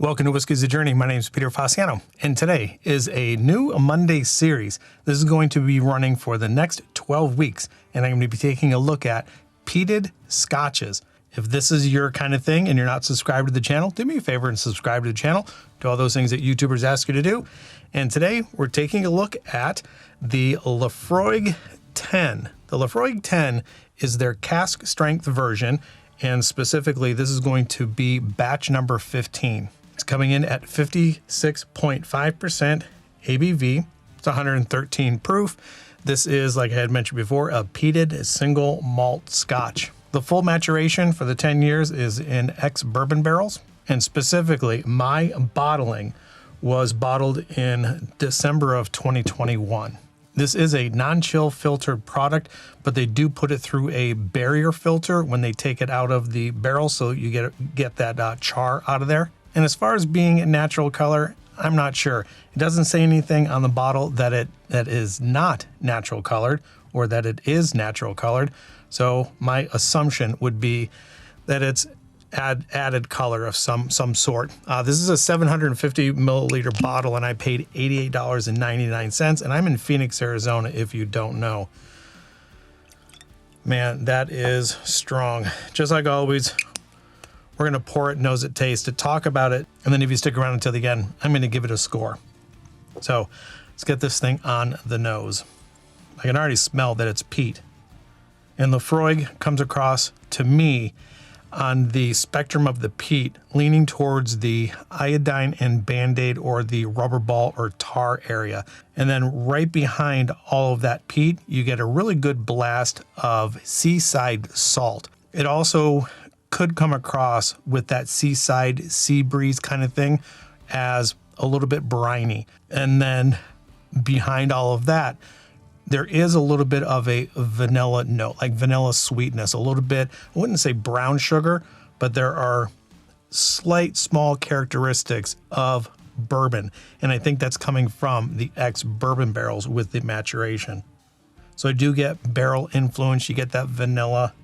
Welcome to Whiskey's a Journey. My name is Peter Fasciano, and today is a new Monday series. This is going to be running for the next 12 weeks, and I'm going to be taking a look at peated scotches. If this is your kind of thing and you're not subscribed to the channel, do me a favor and subscribe to the channel, do all those things that YouTubers ask you to do. And today we're taking a look at the Laphroaig 10. The Laphroaig 10 is their cask strength version, and specifically this is going to be batch number 15. It's coming in at 56.5% ABV. It's 113 proof. This is, like I had mentioned before, a peated single malt scotch. The full maturation for the 10 years is in ex-bourbon barrels. And specifically, my bottling was bottled in December of 2021. This is a non-chill filtered product, but they do put it through a barrier filter when they take it out of the barrel, so you get that char out of there. And as far as being a natural color, I'm not sure. It doesn't say anything on the bottle that is not natural colored or that it is natural colored. So my assumption would be that it's added color of some sort. This is a 750 milliliter bottle, and I paid $88.99, and I'm in Phoenix, Arizona, if you don't know. Man, that is strong. Just like always, we're gonna pour it, nose it, taste it, talk about it, and then if you stick around until the end, I'm gonna give it a score. So let's get this thing on the nose. I can already smell that it's peat. And Laphroaig comes across to me on the spectrum of the peat, leaning towards the iodine and Band-Aid or the rubber ball or tar area. And then right behind all of that peat, you get a really good blast of seaside salt. It also could come across with that seaside sea breeze kind of thing as a little bit briny. And then behind all of that, there is a little bit of a vanilla note, like vanilla sweetness, a little bit, I wouldn't say brown sugar, but there are slight small characteristics of bourbon. And I think that's coming from the ex-bourbon barrels with the maturation. So I do get barrel influence, you get that vanilla.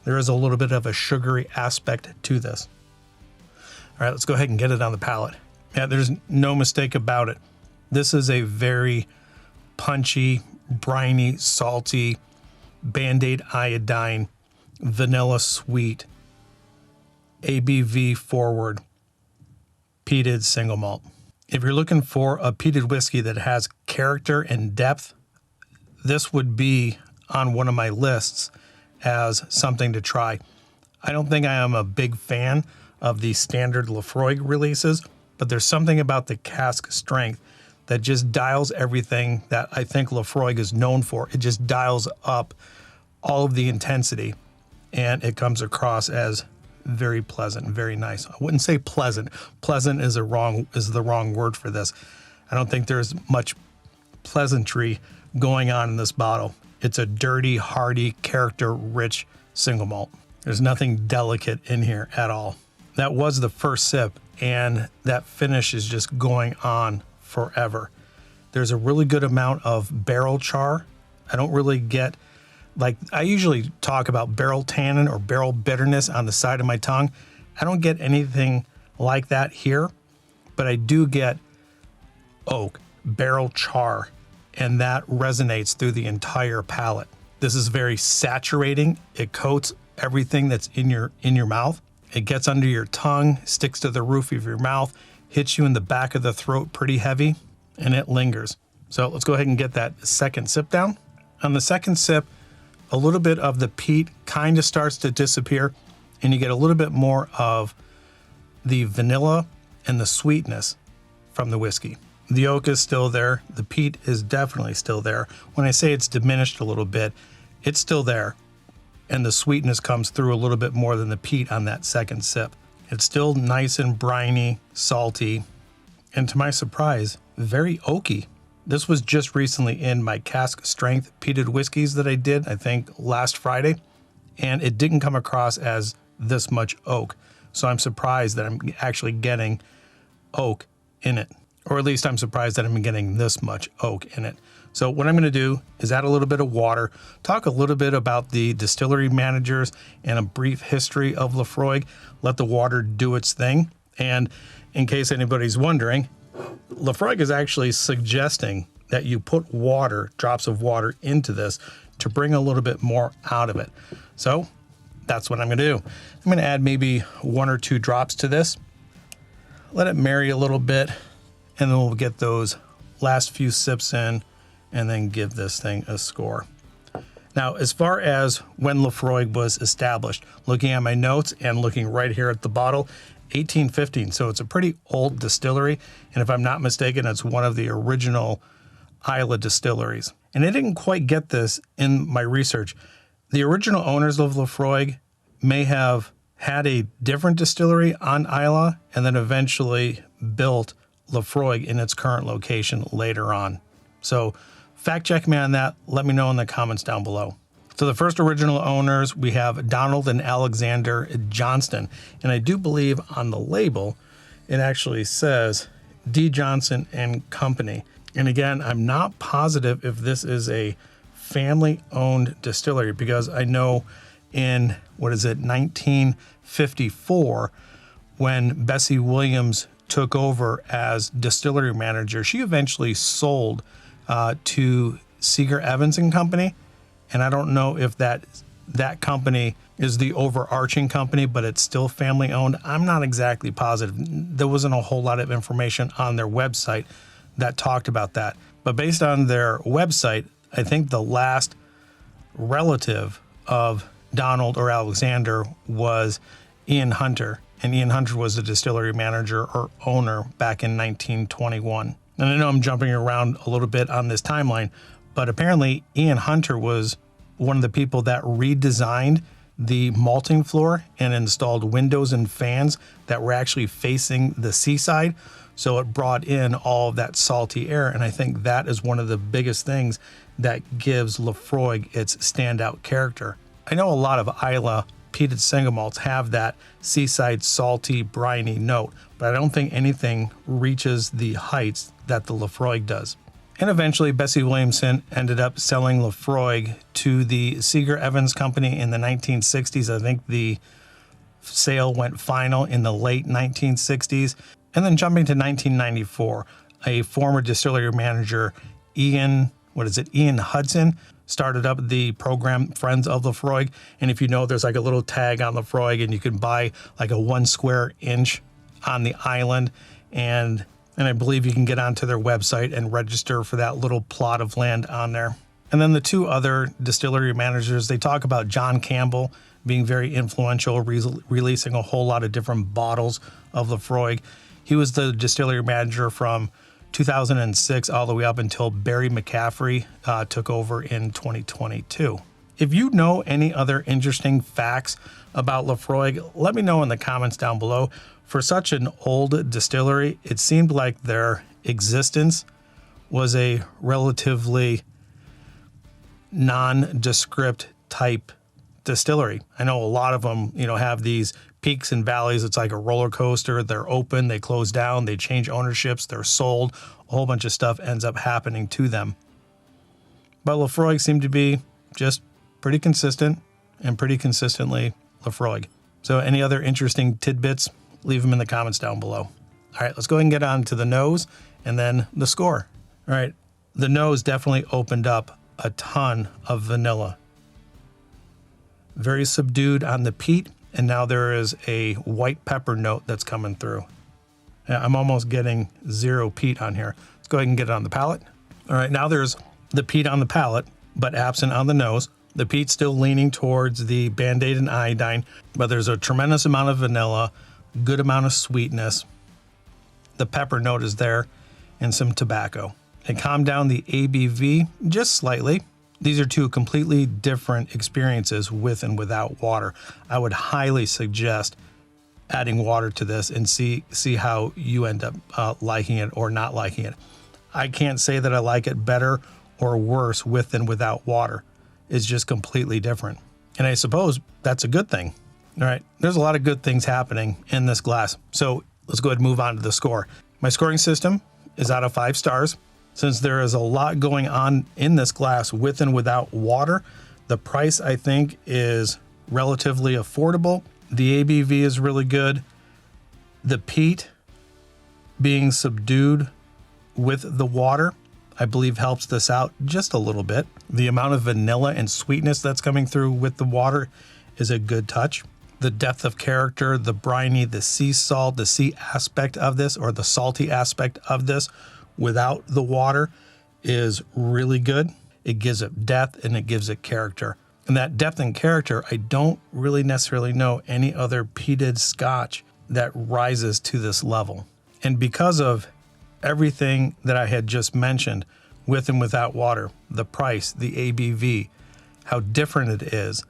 There is a little bit of a sugary aspect to this. All right, let's go ahead and get it on the palate. Yeah, there's no mistake about it. This is a very punchy, briny, salty, Band-Aid iodine, vanilla sweet, ABV forward, peated single malt. If you're looking for a peated whiskey that has character and depth, this would be on one of my lists as something to try. I don't think I am a big fan of the standard Laphroaig releases, but there's something about the cask strength that just dials everything that I think Laphroaig is known for. It just dials up all of the intensity, and it comes across as very pleasant, very nice. I wouldn't say pleasant. Pleasant is the wrong word for this. I don't think there's much pleasantry going on in this bottle. It's a dirty, hearty, character-rich single malt. There's nothing delicate in here at all. That was the first sip, and that finish is just going on forever. There's a really good amount of barrel char. I don't really get, like, I usually talk about barrel tannin or barrel bitterness on the side of my tongue. I don't get anything like that here, but I do get oak, barrel char, and that resonates through the entire palate. This is very saturating. It coats everything that's in your mouth. It gets under your tongue, sticks to the roof of your mouth, hits you in the back of the throat pretty heavy, and it lingers. So let's go ahead and get that second sip down. On the second sip, a little bit of the peat kind of starts to disappear, and you get a little bit more of the vanilla and the sweetness from the whiskey. The oak is still there. The peat is definitely still there. When I say it's diminished a little bit, it's still there. And the sweetness comes through a little bit more than the peat on that second sip. It's still nice and briny, salty, and to my surprise, very oaky. This was just recently in my cask strength peated whiskeys that I did, I think last Friday, and it didn't come across as this much oak. So I'm surprised that I'm actually getting oak in it. Or at least I'm surprised that I'm getting this much oak in it. So what I'm going to do is add a little bit of water, talk a little bit about the distillery managers and a brief history of Laphroaig, let the water do its thing. And in case anybody's wondering, Laphroaig is actually suggesting that you put water, drops of water into this to bring a little bit more out of it. So that's what I'm gonna do. I'm gonna add maybe 1 or 2 drops to this, let it marry a little bit, and then we'll get those last few sips in and then give this thing a score. Now, as far as when Laphroaig was established, looking at my notes and looking right here at the bottle, 1815. So it's a pretty old distillery. And if I'm not mistaken, it's one of the original Islay distilleries. And I didn't quite get this in my research. The original owners of Laphroaig may have had a different distillery on Islay and then eventually built Laphroaig in its current location later on. So fact check me on that. Let me know in the comments down below. So the first original owners, we have Donald and Alexander Johnston. And I do believe on the label, it actually says D. Johnson and Company. And again, I'm not positive if this is a family-owned distillery because I know in, 1954, when Bessie Williams took over as distillery manager, she eventually sold to Seeger Evans and Company. And I don't know if that company is the overarching company, but it's still family owned. I'm not exactly positive. There wasn't a whole lot of information on their website that talked about that. But based on their website, I think the last relative of Donald or Alexander was Ian Hunter. And Ian Hunter was the distillery manager or owner back in 1921. And I know I'm jumping around a little bit on this timeline, but apparently Ian Hunter was one of the people that redesigned the malting floor and installed windows and fans that were actually facing the seaside. So it brought in all of that salty air. And I think that is one of the biggest things that gives Laphroaig its standout character. I know a lot of Islay peated single malts have that seaside salty, briny note, but I don't think anything reaches the heights that the Laphroaig does. And eventually Bessie Williamson ended up selling Laphroaig to the Seeger Evans Company in the 1960s. I think the sale went final in the late 1960s. And then jumping to 1994, a former distillery manager, Ian Hudson, started up the program Friends of Laphroaig. And if you know, there's like a little tag on Laphroaig and you can buy like a 1 square inch on the island. And I believe you can get onto their website and register for that little plot of land on there. And then the 2 other distillery managers, they talk about John Campbell being very influential, releasing a whole lot of different bottles of Laphroaig. He was the distillery manager from 2006 all the way up until Barry McCaffrey took over in 2022. If you know any other interesting facts about Laphroaig, let me know in the comments down below. For such an old distillery, it seemed like their existence was a relatively nondescript type distillery. I know a lot of them, have these peaks and valleys. It's like a roller coaster. They're open, they close down, they change ownerships, they're sold. A whole bunch of stuff ends up happening to them. But Laphroaig seemed to be just pretty consistent and pretty consistently Laphroaig. So any other interesting tidbits, leave them in the comments down below. All right, let's go ahead and get on to the nose and then the score. All right, the nose definitely opened up a ton of vanilla. Very subdued on the peat, and now there is a white pepper note that's coming through. I'm almost getting 0 peat on here. Let's go ahead and get it on the palate. All right, now there's the peat on the palate, but absent on the nose. The peat's still leaning towards the Band-Aid and iodine, but there's a tremendous amount of vanilla, good amount of sweetness. The pepper note is there, and some tobacco. It calmed down the ABV just slightly. These are 2 completely different experiences with and without water. I would highly suggest adding water to this and see how you end up liking it or not liking it. I can't say that I like it better or worse with and without water. It's just completely different. And I suppose that's a good thing. All right, there's a lot of good things happening in this glass. So let's go ahead and move on to the score. My scoring system is out of 5 stars. Since there is a lot going on in this glass with and without water, the price I think is relatively affordable. The ABV is really good. The peat being subdued with the water, I believe helps this out just a little bit. The amount of vanilla and sweetness that's coming through with the water is a good touch. The depth of character, the briny, the sea salt, the sea aspect of this, or the salty aspect of this without the water is really good. It gives it depth and it gives it character. And that depth and character, I don't really necessarily know any other peated Scotch that rises to this level. And because of everything that I had just mentioned, with and without water, the price, the ABV, how different it is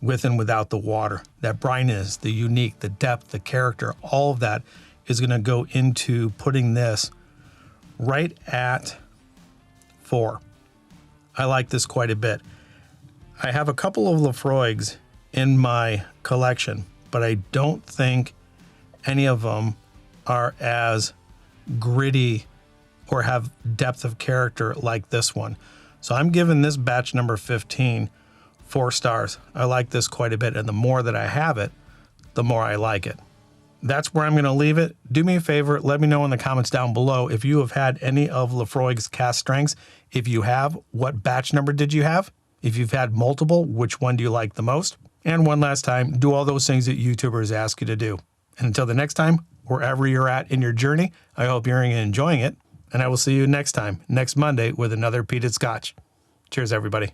with and without the water, that brininess, the unique, the depth, the character, all of that is going to go into putting this right at 4. I like this quite a bit. I have a couple of Laphroaigs in my collection, but I don't think any of them are as gritty or have depth of character like this one. So I'm giving this batch number 15 4 stars. I like this quite a bit, and the more that I have it, the more I like it. That's where I'm going to leave it. Do me a favor, let me know in the comments down below if you have had any of Laphroaig's cask strengths. If you have, what batch number did you have? If you've had multiple, which one do you like the most? And one last time, do all those things that YouTubers ask you to do. And until the next time, wherever you're at in your journey, I hope you're enjoying it. And I will see you next time, next Monday, with another peated Scotch. Cheers, everybody.